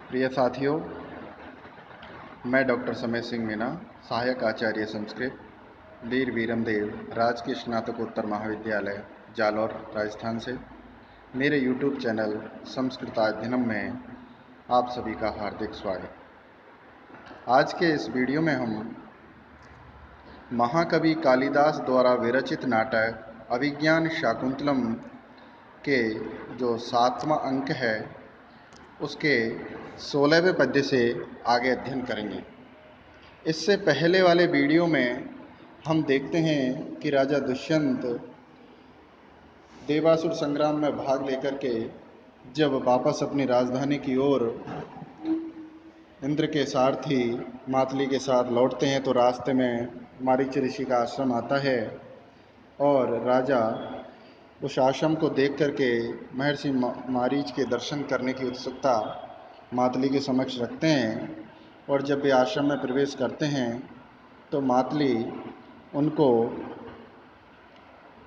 प्रिय साथियों, मैं डॉक्टर समय सिंह मीना, सहायक आचार्य संस्कृत, वीर वीरमदेव राजकीय स्नातकोत्तर महाविद्यालय, जालौर, राजस्थान से मेरे यूट्यूब चैनल संस्कृताध्ययनम में आप सभी का हार्दिक स्वागत। आज के इस वीडियो में हम महाकवि कालिदास द्वारा विरचित नाटक अभिज्ञान शाकुंतलम के जो 7वां अंक है उसके 16वें पद्य से आगे अध्ययन करेंगे। इससे पहले वाले वीडियो में हम देखते हैं कि राजा दुष्यंत देवासुर संग्राम में भाग लेकर के जब वापस अपनी राजधानी की ओर इंद्र के सारथी मातली के साथ लौटते हैं तो रास्ते में मारीच ऋषि का आश्रम आता है और राजा उस आश्रम को देख करके महर्षि मारीच के दर्शन करने की उत्सुकता मातली के समक्ष रखते हैं। और जब वे आश्रम में प्रवेश करते हैं तो मातली उनको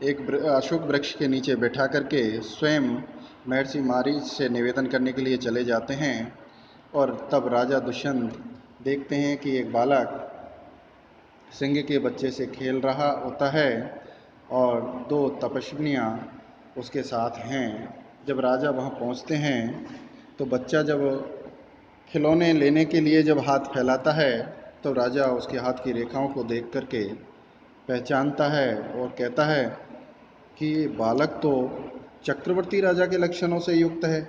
एक अशोक वृक्ष के नीचे बैठा करके स्वयं महर्षि मारीच से निवेदन करने के लिए चले जाते हैं। और तब राजा दुष्यंत देखते हैं कि एक बालक सिंह के बच्चे से खेल रहा होता है और 2 तपस्विनियाँ उसके साथ हैं। जब राजा वहाँ पहुँचते हैं तो बच्चा जब खिलौने लेने के लिए जब हाथ फैलाता है तो राजा उसके हाथ की रेखाओं को देख करके पहचानता है और कहता है कि बालक तो चक्रवर्ती राजा के लक्षणों से युक्त है,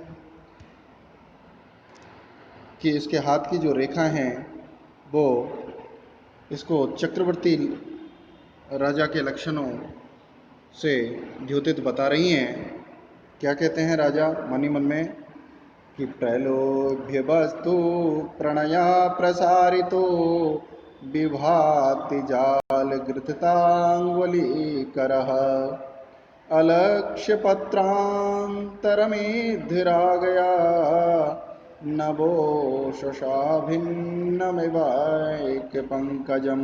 कि इसके हाथ की जो रेखा हैं वो इसको चक्रवर्ती राजा के लक्षणों से द्योतित बता रही हैं। क्या कहते हैं राजा मनी मन में कि प्रलोभ्य वस्तु प्रणया प्रसारितो विभाति जाल घृतांगुलीकरः अलक्ष्य पत्रांतरमेधिरा गया नभो शशाभिन्नमिवैक पंकजम।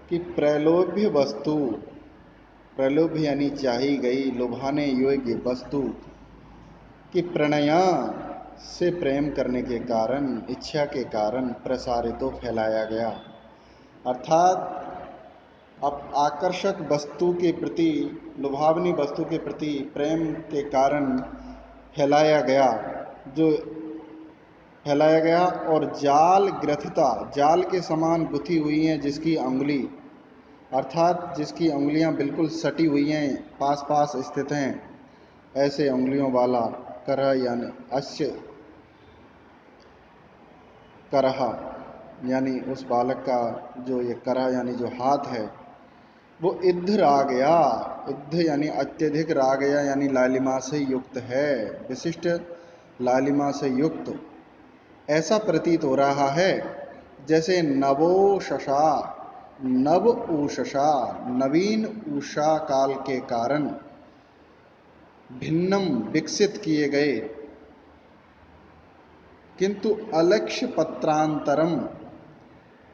कि प्रलोभ्य वस्तु, प्रलोभ्य यानी चाही गई, लुभाने योग्य वस्तु कि प्रणया से प्रेम करने के कारण, इच्छा के कारण प्रसारितो फैलाया गया, अर्थात अब आकर्षक वस्तु के प्रति, लुभावनी वस्तु के प्रति प्रेम के कारण फैलाया गया, जो फैलाया गया। और जाल ग्रथिता, जाल के समान गुथी हुई हैं जिसकी अंगुली, अर्थात जिसकी उंगलियां बिल्कुल सटी हुई हैं, पास पास स्थित हैं, ऐसे उंगलियों वाला करह यानी अश्य करह यानी उस बालक का जो ये करह यानी जो हाथ है वो इद्ध रागया, इद्ध यानी अत्यधिक रागया यानी लालिमा से युक्त है, विशिष्ट लालिमा से युक्त ऐसा प्रतीत हो रहा है जैसे नवो शशा, नव उषा, नवीन उषा काल के कारण भिन्नम विकसित किए गए, किंतु अलक्ष्य पत्रांतरम,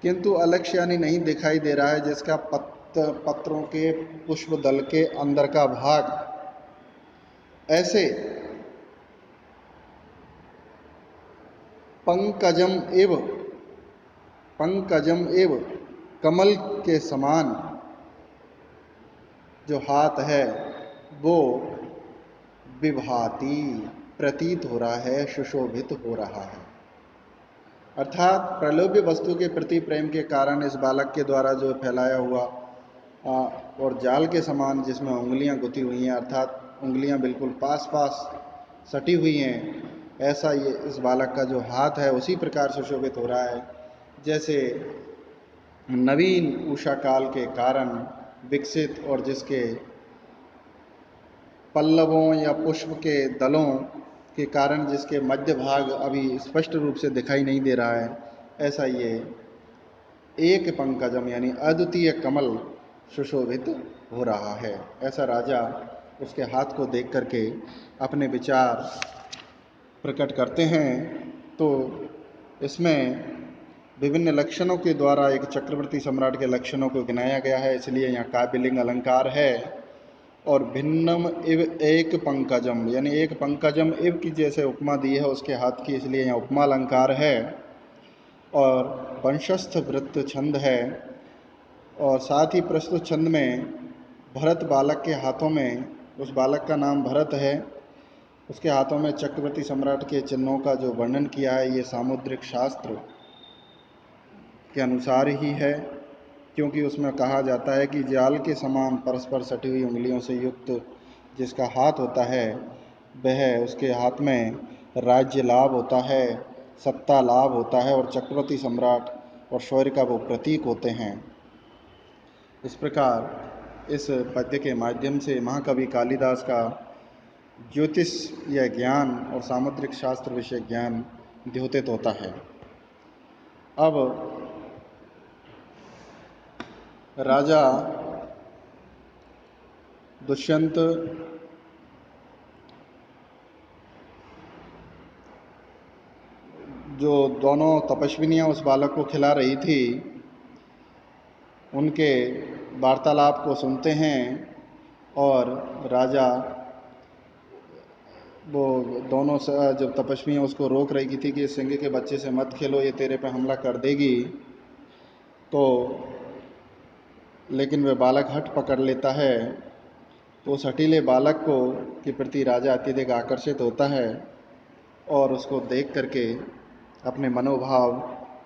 किंतु अलक्ष्य यानी नहीं दिखाई दे रहा है जिसका पत्रों के पुष्प दल के अंदर का भाग, ऐसे पंकजम एव कमल के समान जो हाथ है वो विभाति प्रतीत हो रहा है, सुशोभित हो रहा है। अर्थात प्रलोभ्य वस्तु के प्रति प्रेम के कारण इस बालक के द्वारा जो फैलाया हुआ और जाल के समान जिसमें उंगलियां गुथी हुई हैं, अर्थात उंगलियां बिल्कुल पास पास सटी हुई हैं, ऐसा ये इस बालक का जो हाथ है उसी प्रकार सुशोभित हो रहा है जैसे नवीन उषा काल के कारण विकसित और जिसके पल्लवों या पुष्प के दलों के कारण जिसके मध्य भाग अभी स्पष्ट रूप से दिखाई नहीं दे रहा है, ऐसा ये एक पंकजम यानी अद्वितीय कमल सुशोभित हो रहा है। ऐसा राजा उसके हाथ को देख करके अपने विचार प्रकट करते हैं। तो इसमें विभिन्न लक्षणों के द्वारा एक चक्रवर्ती सम्राट के लक्षणों को गिनाया गया है, इसलिए यहाँ काव्यलिंग अलंकार है। और भिन्नम इव एक पंकजम, यानी एक पंकजम इव की जैसे उपमा दी है उसके हाथ की, इसलिए यहाँ उपमा अलंकार है। और वंशस्थ वृत्त छंद है। और साथ ही प्रस्तुत छंद में भरत बालक के हाथों में, उस बालक का नाम भरत है, उसके हाथों में चक्रवर्ती सम्राट के चिन्हों का जो वर्णन किया है ये सामुद्रिक शास्त्र के अनुसार ही है, क्योंकि उसमें कहा जाता है कि जाल के समान परस्पर सटी हुई उंगलियों से युक्त जिसका हाथ होता है वह, उसके हाथ में राज्य लाभ होता है, सत्ता लाभ होता है और चक्रवर्ती सम्राट और शौर्य का वो प्रतीक होते हैं। इस प्रकार इस पद्य के माध्यम से महाकवि कालिदास का ज्योतिष या ज्ञान और सामुद्रिक शास्त्र विषय ज्ञान द्योतित होता है। अब राजा दुष्यंत जो दोनों तपस्विनियां उस बालक को खिला रही थी उनके वार्तालाप को सुनते हैं और राजा वो दोनों जब तपस्वियां उसको रोक रही थी कि सिंह के बच्चे से मत खेलो, ये तेरे पे हमला कर देगी, तो लेकिन वह बालक हट पकड़ लेता है। तो उस हटीले बालक को के प्रति राजा अत्यधिक आकर्षित होता है और उसको देख करके अपने मनोभाव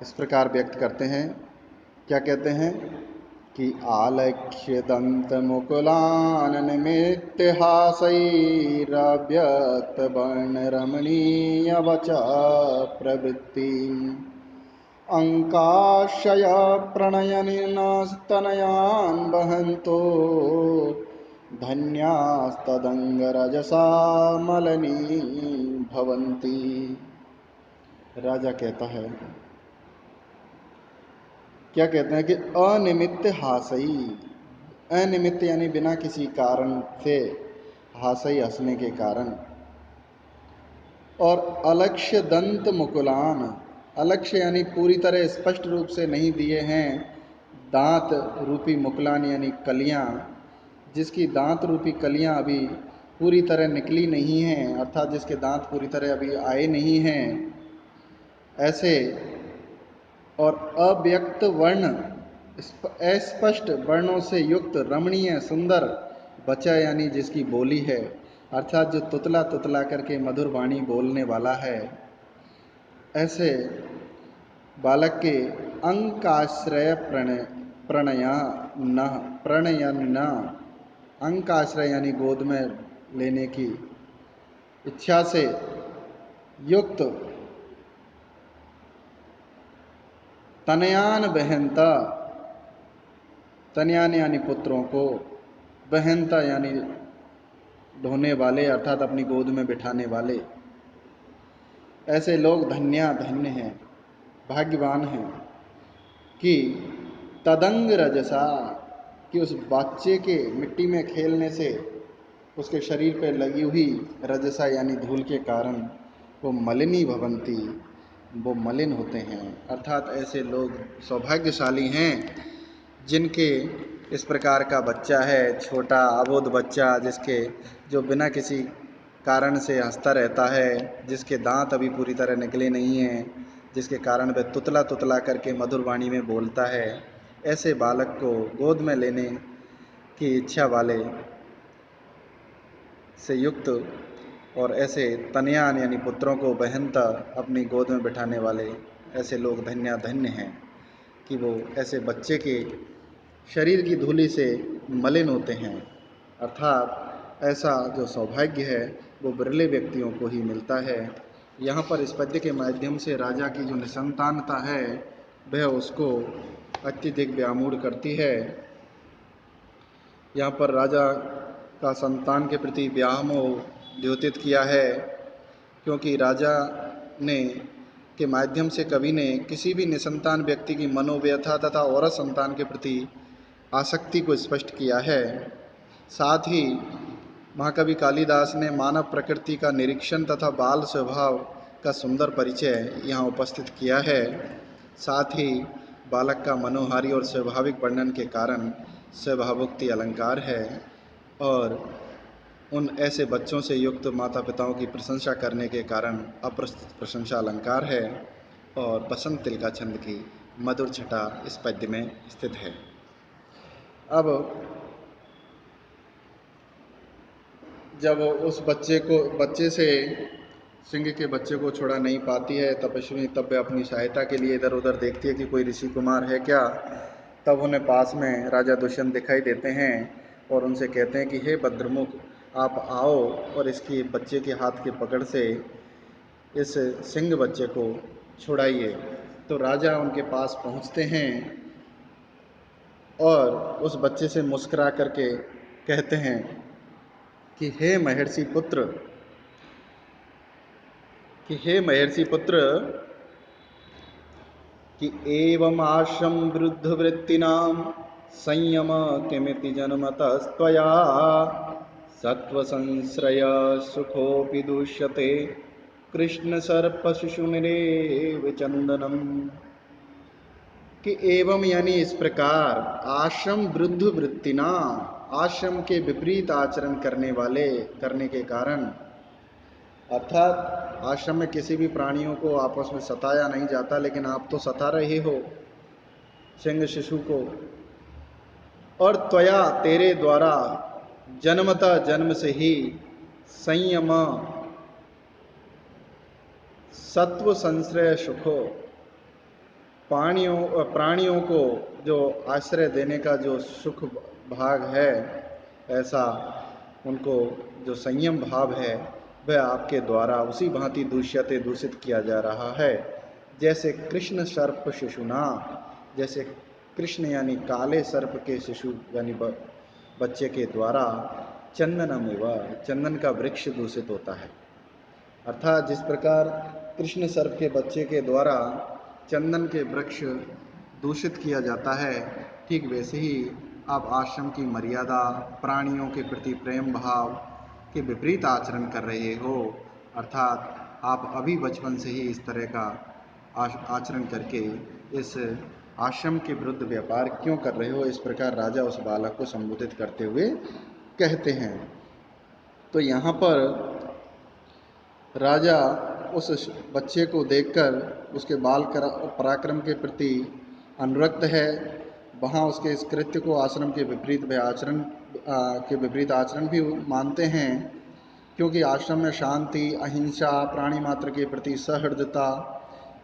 इस प्रकार व्यक्त करते हैं। क्या कहते हैं कि आलक्ष्य दंत मुकुलान निमित्त हासैरव्यक्त वर्ण रमणीय वचा प्रवृत्ति अंकाशय प्रणयनिनस्तनयान् वहन्तो धन्यास्तदंगरजसा मलनी भवन्ति। राजा कहता है, क्या कहते हैं कि अनिमित्त हासई, अनिमित्त यानी बिना किसी कारण से, हासई हंसने के कारण, और अलक्ष्य दंत मुकुलान, अलक्ष्य यानी पूरी तरह स्पष्ट रूप से नहीं दिए हैं दांत रूपी मुकुलान यानी कलियां, जिसकी दांत रूपी कलियां अभी पूरी तरह निकली नहीं हैं, अर्थात जिसके दांत पूरी तरह अभी आए नहीं हैं, ऐसे और अव्यक्त वर्ण अस्पष्ट वर्णों से युक्त रमणीय सुंदर बच्चा यानी जिसकी बोली है, अर्थात जो तुतला तुतला करके मधुर वाणी बोलने वाला है, ऐसे बालक के अंकाश्रय प्रणयन न, अंकाश्रय यानी गोद में लेने की इच्छा से युक्त तनयान बहनता, तनयान यानी पुत्रों को, बहनता यानी ढोने वाले अर्थात अपनी गोद में बिठाने वाले, ऐसे लोग धन्या धन्य हैं, भाग्यवान हैं कि तदंग रजसा, कि उस बच्चे के मिट्टी में खेलने से उसके शरीर पर लगी हुई रजसा यानी धूल के कारण वो मलिनी भवंती, वो मलिन होते हैं। अर्थात ऐसे लोग सौभाग्यशाली हैं जिनके इस प्रकार का बच्चा है, छोटा अबोध बच्चा, जिसके जो बिना किसी कारण से हंसता रहता है, जिसके दांत अभी पूरी तरह निकले नहीं हैं, जिसके कारण वह तुतला तुतला करके मधुर वाणी में बोलता है, ऐसे बालक को गोद में लेने की इच्छा वाले से युक्त और ऐसे तनयान यानी पुत्रों को बहनता अपनी गोद में बिठाने वाले ऐसे लोग धन्या धन्य हैं कि वो ऐसे बच्चे के शरीर की धूलि से मलिन होते हैं। अर्थात ऐसा जो सौभाग्य है वो बिरले व्यक्तियों को ही मिलता है। यहाँ पर इस पद्य के माध्यम से राजा की जो निसंतानता है वह उसको अत्यधिक व्यामूढ़ करती है। यहाँ पर राजा का संतान के प्रति व्यामोह द्योतित किया है, क्योंकि राजा ने के माध्यम से कवि ने किसी भी निसंतान व्यक्ति की मनोव्यथा तथा औरत संतान के प्रति आसक्ति को स्पष्ट किया है। साथ ही महाकवि कालिदास ने मानव प्रकृति का निरीक्षण तथा बाल स्वभाव का सुंदर परिचय यहाँ उपस्थित किया है। साथ ही बालक का मनोहारी और स्वाभाविक वर्णन के कारण स्वभावोक्ति अलंकार है। और उन ऐसे बच्चों से युक्त माता पिताओं की प्रशंसा करने के कारण अप्रशंसा अलंकार है और बसंत तिलका छंद की मधुर छटा इस पद्य में स्थित है। अब जब उस बच्चे से सिंह के बच्चे को छुड़ा नहीं पाती है, तपस्विनी तब वे अपनी सहायता के लिए इधर उधर देखती है कि कोई ऋषि कुमार है क्या। तब उन्हें पास में राजा दुष्यंत दिखाई देते हैं और उनसे कहते हैं कि हे भद्रमुख, आप आओ और इसकी बच्चे के हाथ की पकड़ से इस सिंह बच्चे को छुड़ाइए। तो राजा उनके पास पहुंचते हैं और उस बच्चे से मुस्कुरा करके कहते हैं कि हे महर्षि पुत्र, कि एवं आश्रम वृद्ध वृत्तिनां संयम किमिति जन्मतस्त्वया सत्वसंश्रय सुखोऽपि दुष्यते कृष्ण सर्प शिशुनिरेव चंदनम। कि एवं यानी इस प्रकार आश्रम वृद्ध वृत्तिना, आश्रम के विपरीत आचरण करने के कारण, अर्थात आश्रम में किसी भी प्राणियों को आपस में सताया नहीं जाता, लेकिन आप तो सता रहे हो सिंह शिशु को। और त्वया तेरे द्वारा जन्मता जन्म से ही संयम सत्व संश्रय सुखो, प्राणियों को जो आश्रय देने का जो सुख भाग है, ऐसा उनको जो संयम भाव है वह आपके द्वारा उसी भांति दूषित किया जा रहा है। जैसे कृष्ण सर्प शिशुना, जैसे कृष्ण यानी काले सर्प के शिशु यानी बच्चे के द्वारा चंदनमेव, चंदन का वृक्ष दूषित होता है। अर्थात जिस प्रकार कृष्ण सर्प के बच्चे के द्वारा चंदन के वृक्ष दूषित किया जाता है, ठीक वैसे ही आप आश्रम की मर्यादा, प्राणियों के प्रति प्रेम भाव के विपरीत आचरण कर रहे हो। अर्थात आप अभी बचपन से ही इस तरह का आचरण करके इस आश्रम के विरुद्ध व्यापार क्यों कर रहे हो, इस प्रकार राजा उस बालक को संबोधित करते हुए कहते हैं। तो यहाँ पर राजा उस बच्चे को देखकर उसके बाल पराक्रम के प्रति अनुरक्त है। वहाँ उसके इस कृत्य को आश्रम के विपरीत आचरण भी मानते हैं, क्योंकि आश्रम में शांति, अहिंसा, प्राणी मात्र के प्रति सहृदयता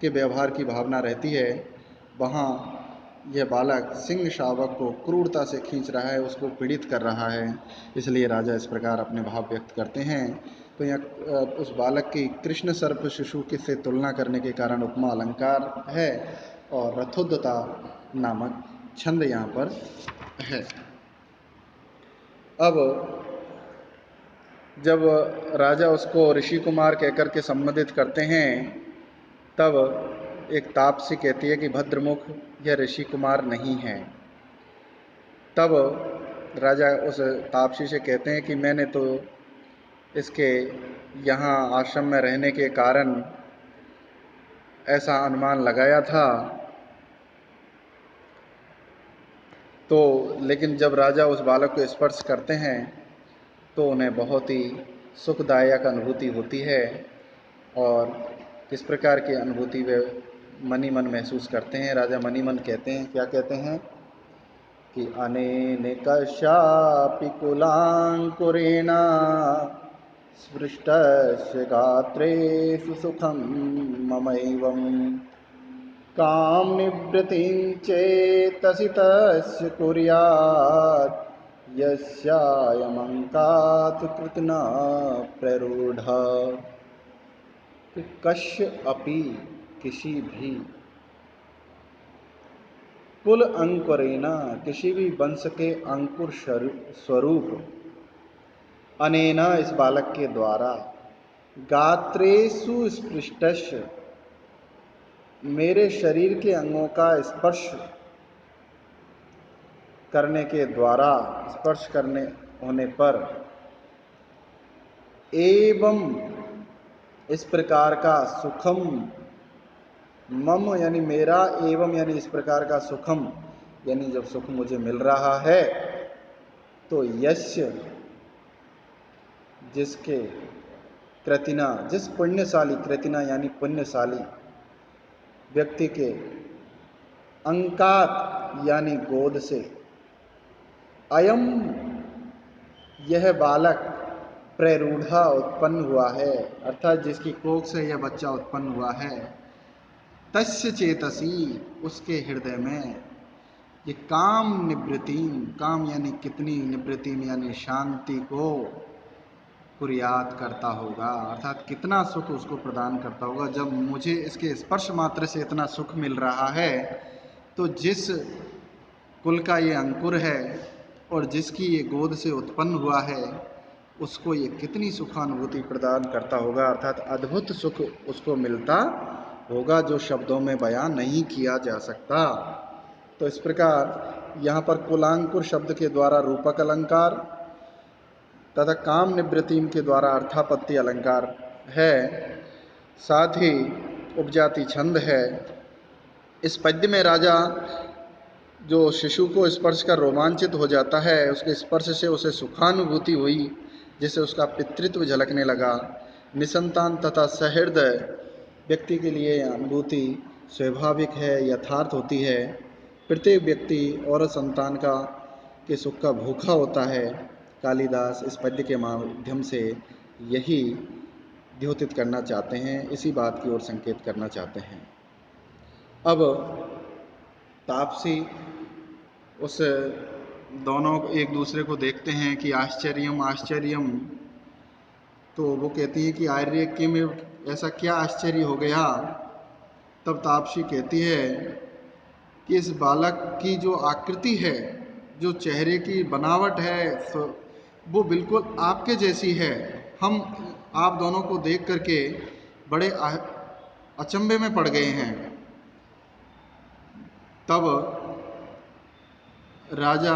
के व्यवहार की भावना रहती है। वहाँ यह बालक सिंह शावक को क्रूरता से खींच रहा है, उसको पीड़ित कर रहा है, इसलिए राजा इस प्रकार अपने भाव व्यक्त करते हैं। तो यहाँ उस बालक की कृष्ण सर्प शिशु के से तुलना करने के कारण उपमा अलंकार है और रथोद्यता नामक छंद यहाँ पर है। अब जब राजा उसको ऋषि कुमार कहकर के संबोधित करते हैं, तब एक तापसी कहती है कि भद्रमुख, यह ऋषि कुमार नहीं है। तब राजा उस तापसी से कहते हैं कि मैंने तो इसके यहाँ आश्रम में रहने के कारण ऐसा अनुमान लगाया था। तो लेकिन जब राजा उस बालक को स्पर्श करते हैं तो उन्हें बहुत ही सुखदायक अनुभूति होती है। और किस प्रकार की अनुभूति वे मनी मन महसूस करते हैं, राजा मनी मन कहते हैं, क्या कहते हैं कि अनेन कस्यापि कुलांकुरेण स्पृष्टस्य गात्रेषु सुखं ममैवं कामनिवृत्तिं चेतसि तस्य कुर्यात् यस्यायमंकात् कृतना प्ररूढ़। कश्य अपि किसी भी कुल अंकुरेना, किसी भी वंश के अंकुर स्वरूप, अनेना इस बालक के द्वारा, गात्रेषु स्पृष्टस्य मेरे शरीर के अंगों का स्पर्श करने के द्वारा, स्पर्श करने होने पर, एवं इस प्रकार का सुखम मम यानी मेरा, एवं यानी इस प्रकार का सुखम यानी जब सुख मुझे मिल रहा है, तो यस्य जिसके कृतिना, जिस पुण्यशाली, कृतिना यानी पुण्यशाली व्यक्ति के अंकात यानी गोद से अयम यह बालक प्ररूढ़ा उत्पन्न हुआ है, अर्थात जिसकी कोख से यह बच्चा उत्पन्न हुआ है, तस्य चेतसी उसके हृदय में ये काम निवृत्तिम, काम यानी कितनी, निवृत्तिम यानी शांति को कुर्यात करता होगा, अर्थात कितना सुख उसको प्रदान करता होगा। जब मुझे इसके स्पर्श मात्र से इतना सुख मिल रहा है, तो जिस कुल का ये अंकुर है और जिसकी ये गोद से उत्पन्न हुआ है, उसको ये कितनी सुखानुभूति प्रदान करता होगा, अर्थात अद्भुत सुख उसको मिलता होगा जो शब्दों में बयान नहीं किया जा सकता। तो इस प्रकार यहाँ पर कुलांकुर शब्द के द्वारा रूपक अलंकार तथा काम निवृत्तिम के द्वारा अर्थापत्ति अलंकार है, साथ ही उपजाति छंद है। इस पद्य में राजा जो शिशु को स्पर्श कर रोमांचित हो जाता है, उसके स्पर्श से उसे सुखानुभूति हुई, जिससे उसका पितृत्व झलकने लगा। निसंतान तथा सहृदय व्यक्ति के लिए अनुभूति स्वाभाविक है, यथार्थ होती है। प्रत्येक व्यक्ति और संतान के सुख का भूखा होता है। कालिदास इस पद्य के माध्यम से यही द्योतित करना चाहते हैं, इसी बात की ओर संकेत करना चाहते हैं। अब तापसी उस दोनों एक दूसरे को देखते हैं कि आश्चर्यम आश्चर्यम, तो वो कहती है कि आर्य के में ऐसा क्या आश्चर्य हो गया। तब तापसी कहती है कि इस बालक की जो आकृति है, जो चेहरे की बनावट है, वो बिल्कुल आपके जैसी है। हम आप दोनों को देख करके बड़े अचंभे में पड़ गए हैं। तब राजा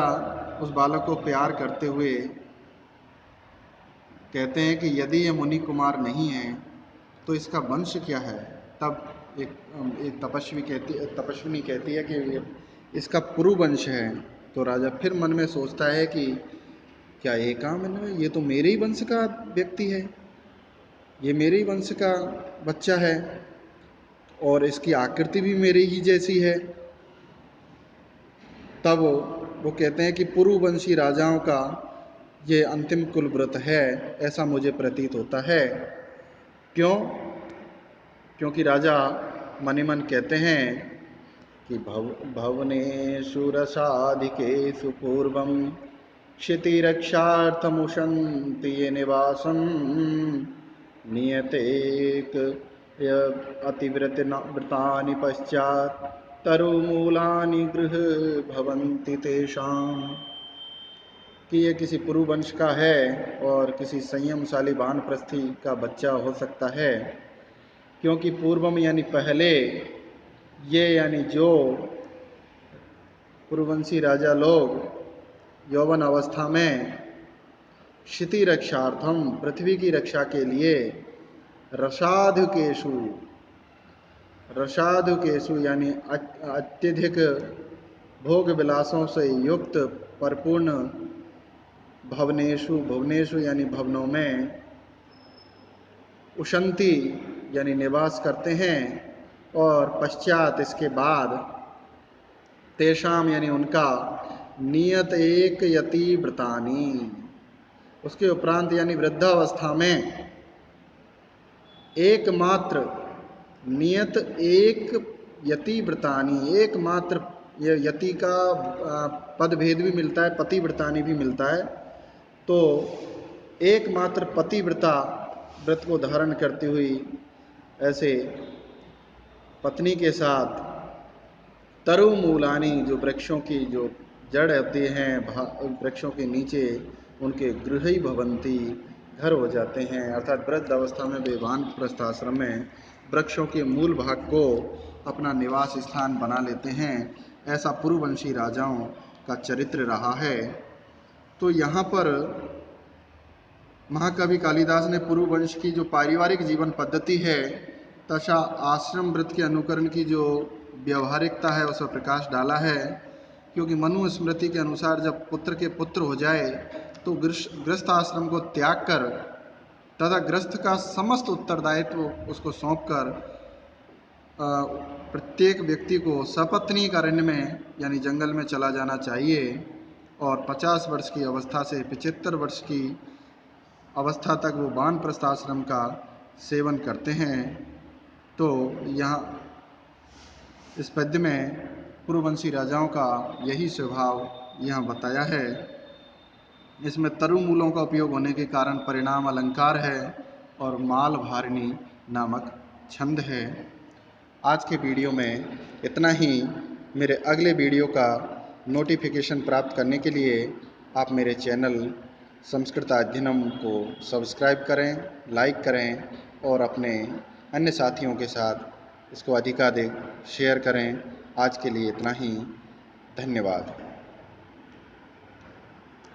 उस बालक को प्यार करते हुए कहते हैं कि यदि ये मुनि कुमार नहीं है तो इसका वंश क्या है। तब एक तपस्विनी कहती है कि इसका पुरु वंश है। तो राजा फिर मन में सोचता है कि क्या ये काम है, ये तो मेरे ही वंश का व्यक्ति है, ये मेरे ही वंश का बच्चा है और इसकी आकृति भी मेरी ही जैसी है। तब वो कहते हैं कि पुरुवंशी राजाओं का ये अंतिम कुल व्रत है, ऐसा मुझे प्रतीत होता है। क्यों? क्योंकि राजा मनि मन कहते हैं कि भवनेषु रसाधिकेषु पूर्वं क्षितिरक्षार्थमुशन्ति ये निवासं नियतेक अतिव्रतानि पश्चात् तरुमूलानि गृह भवन्ति तेषाम्, कि ये किसी पुरुवंश का है और किसी संयमशाली वानप्रस्थी का बच्चा हो सकता है। क्योंकि पूर्वम यानी पहले, ये यानी जो पुरुवंशी राजा लोग यौवन अवस्था में क्षिति रक्षार्थम, पृथ्वी की रक्षा के लिए रसाधुकेशु यानी अत्यधिक भोग विलासों से युक्त परिपूर्ण भवनेषु यानी भवनों में उशंति यानी निवास करते हैं, और पश्चात इसके बाद तेषाम यानी उनका नियत एक यति व्रतानी, उसके उपरांत यानी वृद्धावस्था में एकमात्र नियत एक यति व्रतानी, एकमात्र यति का पद भेद भी मिलता है, पतिव्रतानी भी मिलता है। तो एकमात्र पतिव्रता व्रत को धारण करती हुई ऐसे पत्नी के साथ तरु मूलानी, जो वृक्षों की जो जड़ होती हैं, वृक्षों के नीचे उनके गृही भवंती, घर हो जाते हैं। अर्थात वृद्ध अवस्था में वे वानप्रस्थ आश्रम में वृक्षों के मूल भाग को अपना निवास स्थान बना लेते हैं। ऐसा पुरुवंशी राजाओं का चरित्र रहा है। तो यहाँ पर महाकवि कालिदास ने पुरुवंश की जो पारिवारिक जीवन पद्धति है तथा आश्रम व्रत के अनुकरण की जो व्यवहारिकता है उस पर प्रकाश डाला है। क्योंकि मनु स्मृति के अनुसार जब पुत्र के पुत्र हो जाए तो गृहस्थ आश्रम को त्याग कर तथा गृहस्थ का समस्त उत्तरदायित्व उसको सौंपकर प्रत्येक व्यक्ति को सपत्नीक अरण्य में यानी जंगल में चला जाना चाहिए और 50 वर्ष की अवस्था से 75 वर्ष की अवस्था तक वो वानप्रस्थ आश्रम का सेवन करते हैं। तो यहाँ इस पद्य में पूर्ववंशी राजाओं का यही स्वभाव यहाँ बताया है। इसमें तरु मूलों का उपयोग होने के कारण परिणाम अलंकार है और माल भारिणी नामक छंद है। आज के वीडियो में इतना ही। मेरे अगले वीडियो का नोटिफिकेशन प्राप्त करने के लिए आप मेरे चैनल संस्कृत अध्ययनम को सब्सक्राइब करें, लाइक करें और अपने अन्य साथियों के साथ इसको अधिकाधिक शेयर करें। आज के लिए इतना ही। धन्यवाद।